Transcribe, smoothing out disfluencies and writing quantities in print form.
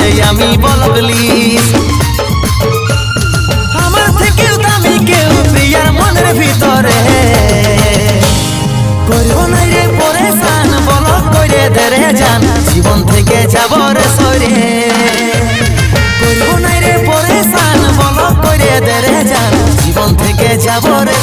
রে আমি বলবলি আমার থেকেও দামি কেউ প্রিয়ার মনের ভিতরে করবো না রে পরেশান বল করে দেরে জান জীবন থেকে যাব রে সরে করবো না রে পরেশান বল করে দেরে জান জীবন থেকে যাব রে